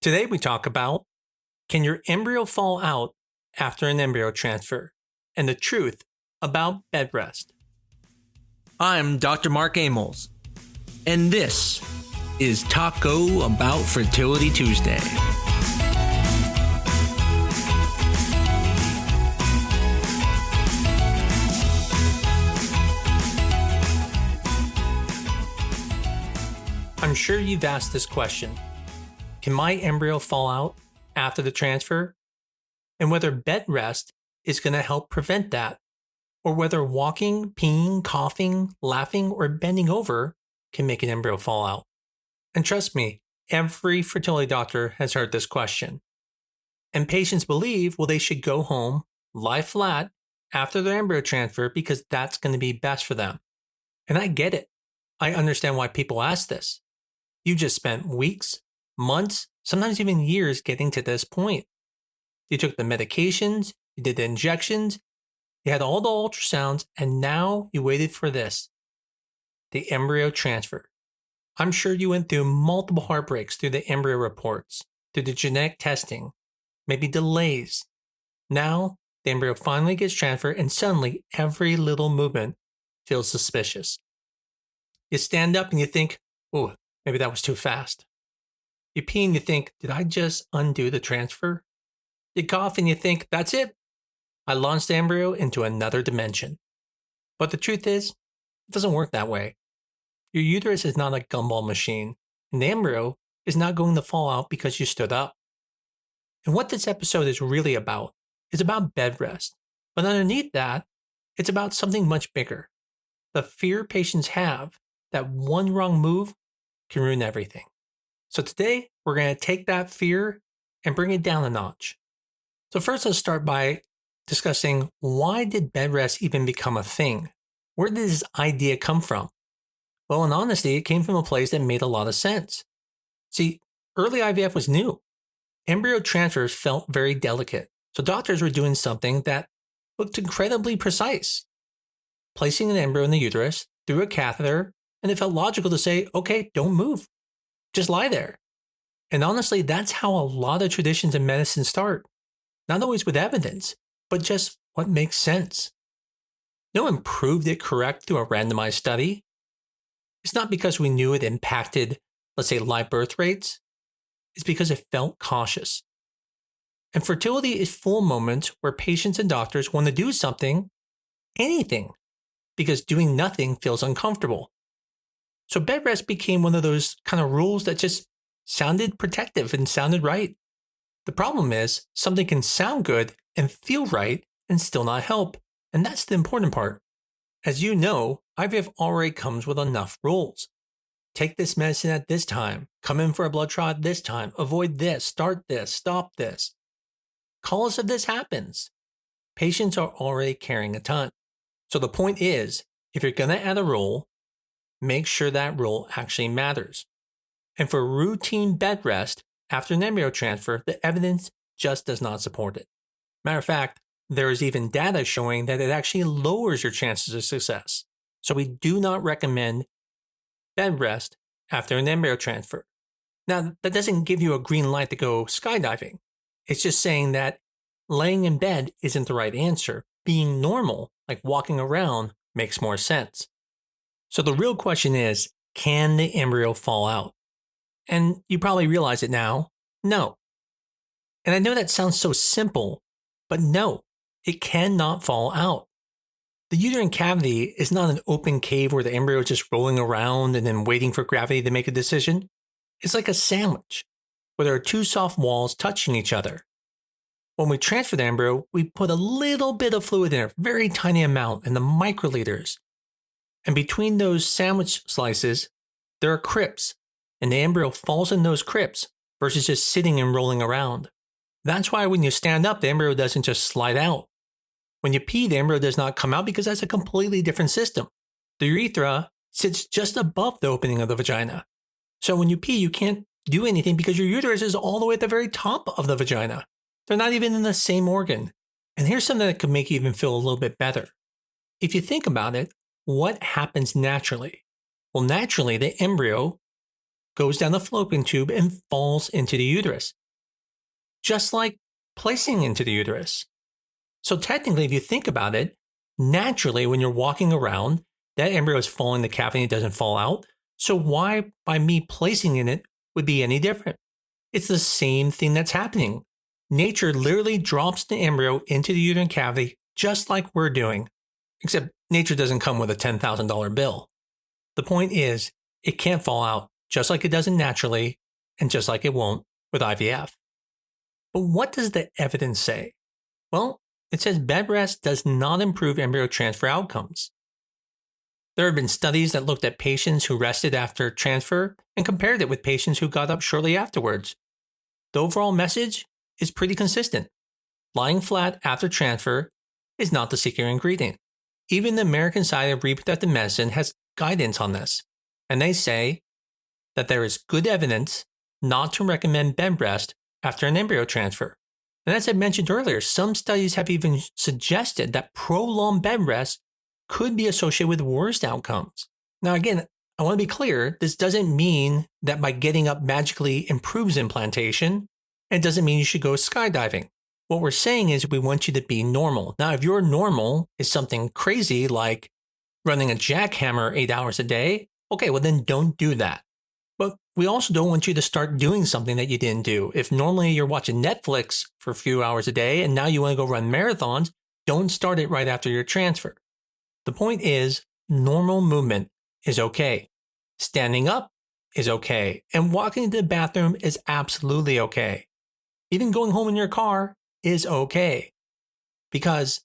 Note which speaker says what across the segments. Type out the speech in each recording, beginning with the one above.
Speaker 1: Today we talk about, can your embryo fall out after an embryo transfer? And the truth about bed rest.
Speaker 2: I'm Dr. Mark Amols, and this is Taco Bout Fertility Tuesday.
Speaker 1: I'm sure you've asked this question. Can my embryo fall out after the transfer? And whether bed rest is going to help prevent that, or whether walking, peeing, coughing, laughing, or bending over can make an embryo fall out. And trust me, every fertility doctor has heard this question. And patients believe, well, they should go home, lie flat after their embryo transfer because that's going to be best for them. And I get it. I understand why people ask this. You just spent weeks, months, sometimes even years getting to this point. You took the medications, you did the injections, you had all the ultrasounds, and now you waited for this, the embryo transfer. I'm sure you went through multiple heartbreaks through the embryo reports, through the genetic testing, maybe delays. Now, the embryo finally gets transferred and suddenly every little movement feels suspicious. You stand up and you think, oh, maybe that was too fast. You pee and you think, did I just undo the transfer? You cough and you think, that's it. I launched the embryo into another dimension. But the truth is, it doesn't work that way. Your uterus is not a gumball machine, and the embryo is not going to fall out because you stood up. And what this episode is really about is about bed rest. But underneath that, it's about something much bigger. The fear patients have that one wrong move can ruin everything. So today, we're going to take that fear and bring it down a notch. So first, let's start by discussing, why did bed rest even become a thing? Where did this idea come from? Well, in honesty, it came from a place that made a lot of sense. See, early IVF was new. Embryo transfers felt very delicate, so doctors were doing something that looked incredibly precise. Placing an embryo in the uterus through a catheter, and it felt logical to say, okay, don't move. Just lie there. And honestly, that's how a lot of traditions in medicine start. Not always with evidence, but just what makes sense. No one proved it correct through a randomized study. It's not because we knew it impacted, let's say, live birth rates. It's because it felt cautious. And fertility is full of moments where patients and doctors want to do something, anything, because doing nothing feels uncomfortable. So bed rest became one of those kind of rules that just sounded protective and sounded right. The problem is, something can sound good and feel right and still not help. And that's the important part. As you know, IVF already comes with enough rules. Take this medicine at this time, come in for a blood draw at this time, avoid this, start this, stop this. Call us if this happens. Patients are already carrying a ton. So the point is, if you're going to add a rule, make sure that rule actually matters. And for routine bed rest after an embryo transfer, the evidence just does not support it. Matter of fact, there is even data showing that it actually lowers your chances of success. So we do not recommend bed rest after an embryo transfer. Now, that doesn't give you a green light to go skydiving. It's just saying that laying in bed isn't the right answer. Being normal, like walking around, makes more sense. So the real question is, can the embryo fall out? And you probably realize it now, no. And I know that sounds so simple, but no, it cannot fall out. The uterine cavity is not an open cave where the embryo is just rolling around and then waiting for gravity to make a decision. It's like a sandwich, where there are two soft walls touching each other. When we transfer the embryo, we put a little bit of fluid in there, very tiny amount, in the microliters. And between those sandwich slices, there are crypts, and the embryo falls in those crypts versus just sitting and rolling around. That's why when you stand up, the embryo doesn't just slide out. When you pee, the embryo does not come out because that's a completely different system. The urethra sits just above the opening of the vagina. So when you pee, you can't do anything because your uterus is all the way at the very top of the vagina. They're not even in the same organ. And here's something that could make you even feel a little bit better. If you think about it, what happens naturally? Well, naturally, the embryo goes down the fallopian tube and falls into the uterus, just like placing into the uterus. So technically, if you think about it, naturally, when you're walking around, that embryo is falling in the cavity and it doesn't fall out. So why, by me placing in it, would be any different? It's the same thing that's happening. Nature literally drops the embryo into the uterine cavity just like we're doing, except nature doesn't come with a $10,000 bill. The point is, it can't fall out just like it doesn't naturally and just like it won't with IVF. But what does the evidence say? Well, it says bed rest does not improve embryo transfer outcomes. There have been studies that looked at patients who rested after transfer and compared it with patients who got up shortly afterwards. The overall message is pretty consistent. Lying flat after transfer is not the secret ingredient. Even the American Society of Reproductive Medicine has guidance on this, and they say that there is good evidence not to recommend bed rest after an embryo transfer. And as I mentioned earlier, some studies have even suggested that prolonged bed rest could be associated with worse outcomes. Now, again, I want to be clear, this doesn't mean that by getting up magically improves implantation. It doesn't mean you should go skydiving. What we're saying is we want you to be normal. Now, if your normal is something crazy like running a jackhammer 8 hours a day, okay, well then don't do that. But we also don't want you to start doing something that you didn't do. If normally you're watching Netflix for a few hours a day and now you want to go run marathons, don't start it right after your transfer. The point is, normal movement is okay. Standing up is okay. And walking to the bathroom is absolutely okay. Even going home in your car is okay. Because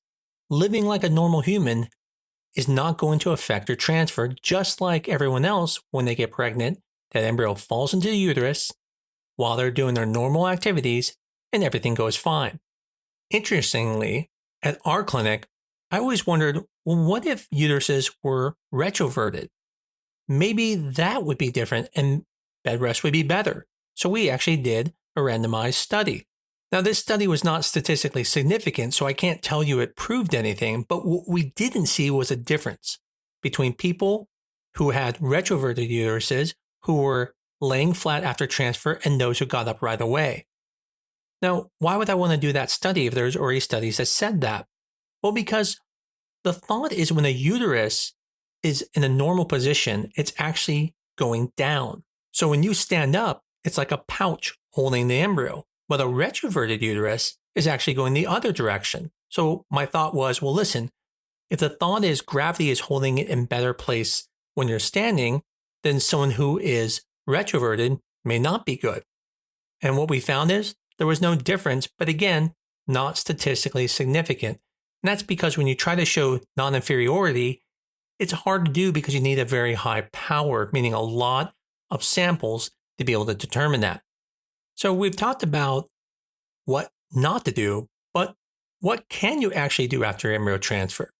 Speaker 1: living like a normal human is not going to affect your transfer, just like everyone else when they get pregnant. That embryo falls into the uterus while they're doing their normal activities and everything goes fine. Interestingly, at our clinic, I always wondered, well, what if uteruses were retroverted? Maybe that would be different and bed rest would be better. So we actually did a randomized study. Now, this study was not statistically significant, so I can't tell you it proved anything, but what we didn't see was a difference between people who had retroverted uteruses who were laying flat after transfer and those who got up right away. Now, why would I want to do that study if there's already studies that said that? Well, because the thought is when a uterus is in a normal position, it's actually going down. So when you stand up, it's like a pouch holding the embryo. But a retroverted uterus is actually going the other direction. So my thought was, well, listen, if the thought is gravity is holding it in better place when you're standing, then someone who is retroverted may not be good. And what we found is there was no difference, but again, not statistically significant. And that's because when you try to show non-inferiority, it's hard to do because you need a very high power, meaning a lot of samples to be able to determine that. So we've talked about what not to do, but what can you actually do after embryo transfer?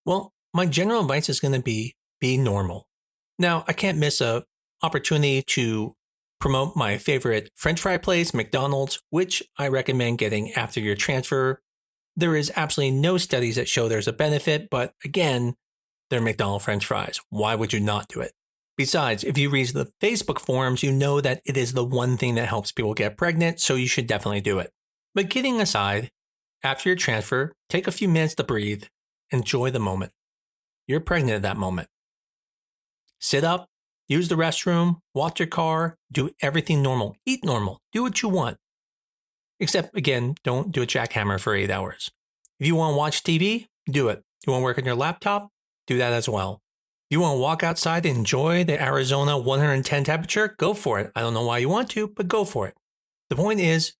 Speaker 1: Well, my general advice is going to be normal. Now, I can't miss an opportunity to promote my favorite French fry place, McDonald's, which I recommend getting after your transfer. There is absolutely no studies that show there's a benefit, but again, they're McDonald's French fries. Why would you not do it? Besides, if you read the Facebook forums, you know that it is the one thing that helps people get pregnant, so you should definitely do it. But kidding aside, after your transfer, take a few minutes to breathe. Enjoy the moment. You're pregnant at that moment. Sit up, use the restroom, walk your car, do everything normal. Eat normal. Do what you want. Except, again, don't do a jackhammer for 8 hours. If you want to watch TV, do it. You want to work on your laptop? Do that as well. You want to walk outside and enjoy the Arizona 110 temperature? Go for it. I don't know why you want to, but go for it. The point is,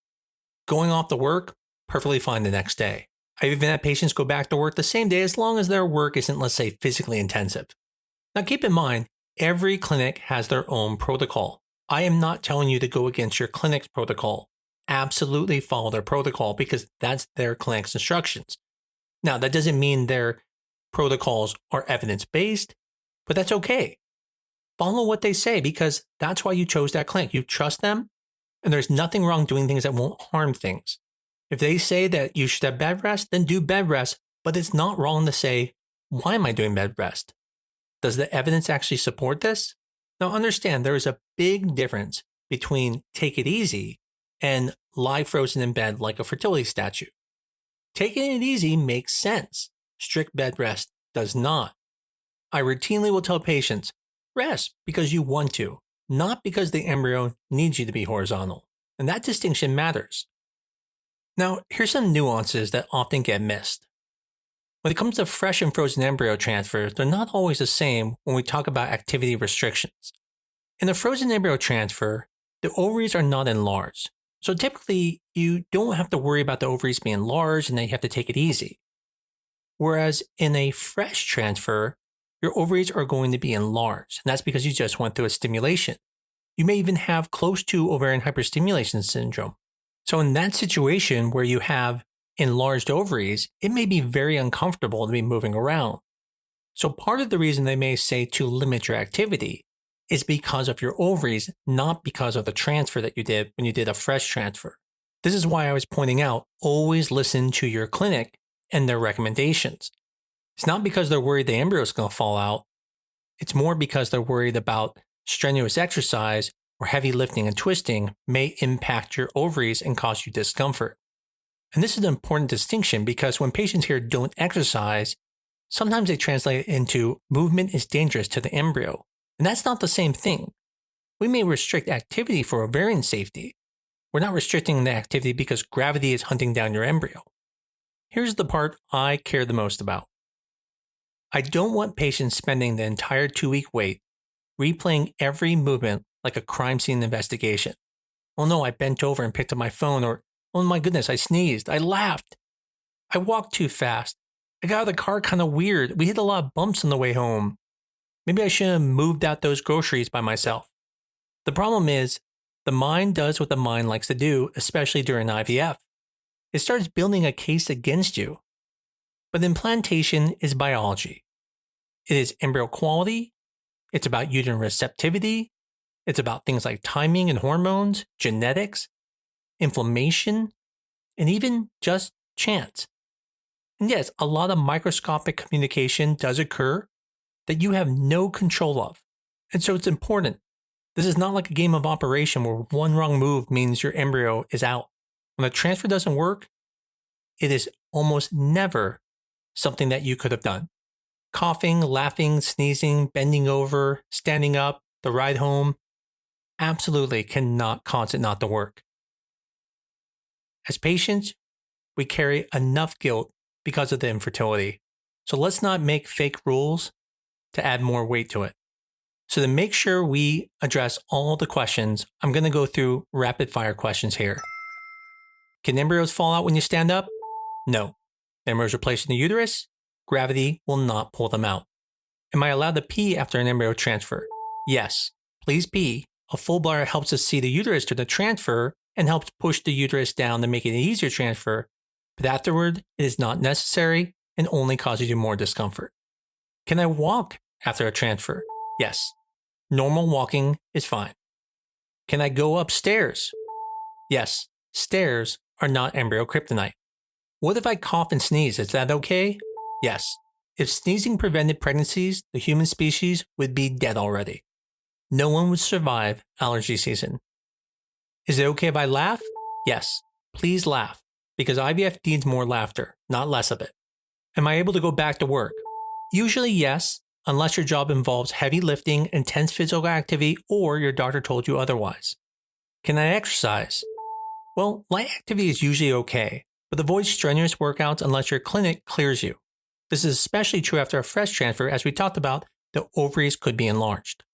Speaker 1: going off to work, perfectly fine the next day. I've even had patients go back to work the same day as long as their work isn't, let's say, physically intensive. Now keep in mind, every clinic has their own protocol. I am not telling you to go against your clinic's protocol. Absolutely follow their protocol because that's their clinic's instructions. Now, that doesn't mean their protocols are evidence-based, but that's okay. Follow what they say because that's why you chose that clinic. You trust them, and there's nothing wrong doing things that won't harm things. If they say that you should have bed rest, then do bed rest, but it's not wrong to say, why am I doing bed rest? Does the evidence actually support this? Now understand there is a big difference between take it easy and lie frozen in bed like a fertility statue. Taking it easy makes sense. Strict bed rest does not. I routinely will tell patients, rest because you want to, not because the embryo needs you to be horizontal. And that distinction matters. Now, here's some nuances that often get missed. When it comes to fresh and frozen embryo transfers, they're not always the same when we talk about activity restrictions. In a frozen embryo transfer, the ovaries are not enlarged. So typically, you don't have to worry about the ovaries being large and then you have to take it easy. Whereas in a fresh transfer, your ovaries are going to be enlarged, and that's because you just went through a stimulation. You may even have close to ovarian hyperstimulation syndrome. So in that situation where you have enlarged ovaries, it may be very uncomfortable to be moving around. So part of the reason they may say to limit your activity is because of your ovaries, not because of the transfer that you did when you did a fresh transfer. This is why I was pointing out, always listen to your clinic and their recommendations. It's not because they're worried the embryo is going to fall out. It's more because they're worried about strenuous exercise or heavy lifting and twisting may impact your ovaries and cause you discomfort. And this is an important distinction because when patients hear don't exercise, sometimes they translate it into movement is dangerous to the embryo. And that's not the same thing. We may restrict activity for ovarian safety. We're not restricting the activity because gravity is hunting down your embryo. Here's the part I care the most about. I don't want patients spending the entire 2-week wait replaying every movement like a crime scene investigation. Oh no, I bent over and picked up my phone, or oh my goodness, I sneezed, I laughed, I walked too fast, I got out of the car kind of weird, we hit a lot of bumps on the way home. Maybe I should have moved out those groceries by myself. The problem is, the mind does what the mind likes to do, especially during IVF. It starts building a case against you. But implantation is biology. It is embryo quality. It's about uterine receptivity. It's about things like timing and hormones, genetics, inflammation, and even just chance. And yes, a lot of microscopic communication does occur that you have no control of. And so it's important. This is not like a game of operation where one wrong move means your embryo is out. When a transfer doesn't work, it is almost never something that you could have done. Coughing, laughing, sneezing, bending over, standing up, the ride home, absolutely cannot cause it not to work. As patients, we carry enough guilt because of the infertility. So let's not make fake rules to add more weight to it. So to make sure we address all the questions, I'm going to go through rapid fire questions here. Can embryos fall out when you stand up? No. Embryos are placed in the uterus. Gravity will not pull them out. Am I allowed to pee after an embryo transfer? Yes. Please pee. A full bladder helps us see the uterus during the transfer and helps push the uterus down to make it an easier transfer. But afterward, it is not necessary and only causes you more discomfort. Can I walk after a transfer? Yes. Normal walking is fine. Can I go upstairs? Yes. Stairs are not embryo kryptonite. What if I cough and sneeze? Is that okay? Yes. If sneezing prevented pregnancies, the human species would be dead already. No one would survive allergy season. Is it okay if I laugh? Yes. Please laugh, because IVF needs more laughter, not less of it. Am I able to go back to work? Usually yes, unless your job involves heavy lifting, intense physical activity, or your doctor told you otherwise. Can I exercise? Well, light activity is usually okay, but avoid strenuous workouts unless your clinic clears you. This is especially true after a fresh transfer. As we talked about, the ovaries could be enlarged.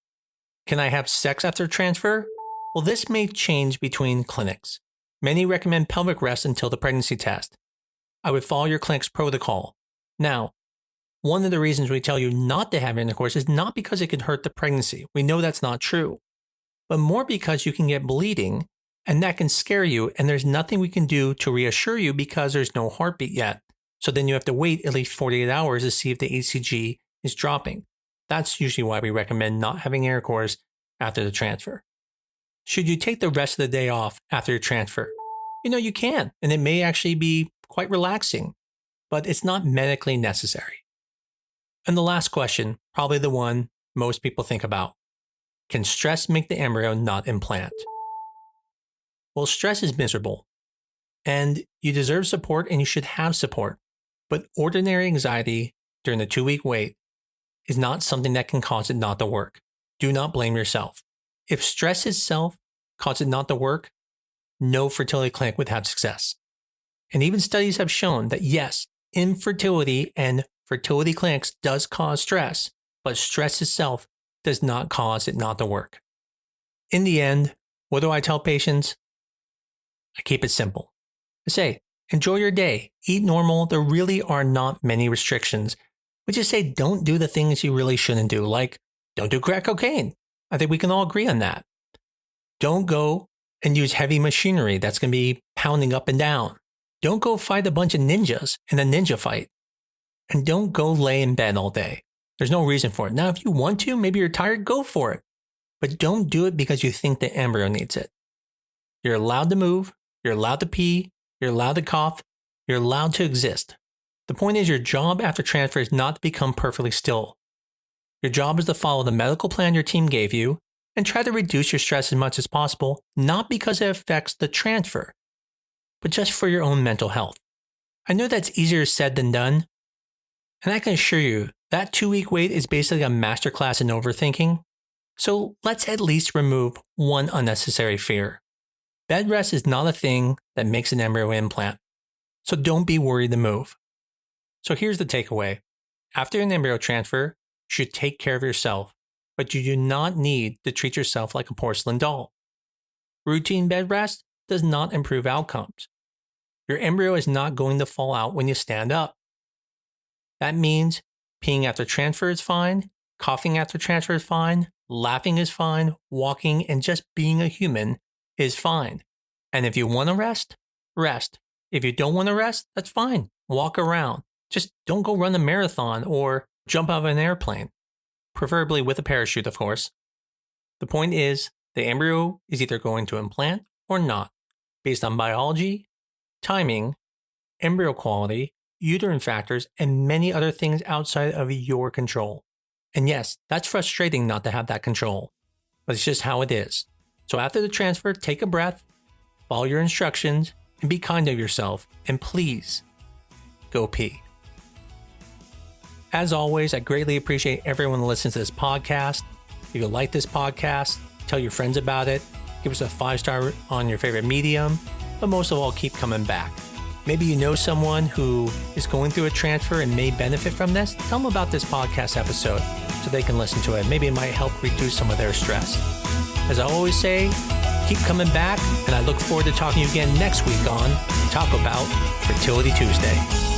Speaker 1: Can I have sex after transfer? Well, this may change between clinics. Many recommend pelvic rest until the pregnancy test. I would follow your clinic's protocol. Now, one of the reasons we tell you not to have intercourse is not because it could hurt the pregnancy. We know that's not true. But more because you can get bleeding, and that can scare you, and there's nothing we can do to reassure you because there's no heartbeat yet. So then you have to wait at least 48 hours to see if the HCG is dropping. That's usually why we recommend not having intercourse after the transfer. Should you take the rest of the day off after your transfer? You can, and it may actually be quite relaxing, but it's not medically necessary. And the last question, probably the one most people think about. Can stress make the embryo not implant? Well, stress is miserable, and you deserve support and you should have support. But ordinary anxiety during the 2-week wait is not something that can cause it not to work. Do not blame yourself. If stress itself caused it not to work, no fertility clinic would have success. And even studies have shown that yes, infertility and fertility clinics does cause stress, but stress itself does not cause it not to work. In the end, what do I tell patients? I keep it simple. I say, enjoy your day, eat normal. There really are not many restrictions. We just say don't do the things you really shouldn't do, like don't do crack cocaine. I think we can all agree on that. Don't go and use heavy machinery that's going to be pounding up and down. Don't go fight a bunch of ninjas in a ninja fight. And don't go lay in bed all day. There's no reason for it. Now, if you want to, maybe you're tired, go for it. But don't do it because you think the embryo needs it. You're allowed to move. You're allowed to pee. You're allowed to cough. You're allowed to exist. The point is your job after transfer is not to become perfectly still. Your job is to follow the medical plan your team gave you and try to reduce your stress as much as possible, not because it affects the transfer, but just for your own mental health. I know that's easier said than done, and I can assure you that 2-week wait is basically a masterclass in overthinking, so let's at least remove one unnecessary fear. Bed rest is not a thing that makes an embryo implant, so don't be worried to move. So here's the takeaway. After an embryo transfer, you should take care of yourself, but you do not need to treat yourself like a porcelain doll. Routine bed rest does not improve outcomes. Your embryo is not going to fall out when you stand up. That means peeing after transfer is fine, coughing after transfer is fine, laughing is fine, walking and just being a human is fine. And if you want to rest, rest. If you don't want to rest, that's fine. Walk around. Just don't go run a marathon or jump out of an airplane. Preferably with a parachute, of course. The point is, the embryo is either going to implant or not, based on biology, timing, embryo quality, uterine factors, and many other things outside of your control. And yes, that's frustrating not to have that control, but it's just how it is. So after the transfer, take a breath, follow your instructions, and be kind to yourself, and please, go pee. As always, I greatly appreciate everyone who listens to this podcast. If you like this podcast, tell your friends about it, give us a 5-star on your favorite medium, but most of all, keep coming back. Maybe you know someone who is going through a transfer and may benefit from this. Tell them about this podcast episode so they can listen to it. Maybe it might help reduce some of their stress. As I always say, keep coming back, and I look forward to talking to you again next week on Taco Bout Fertility Tuesday.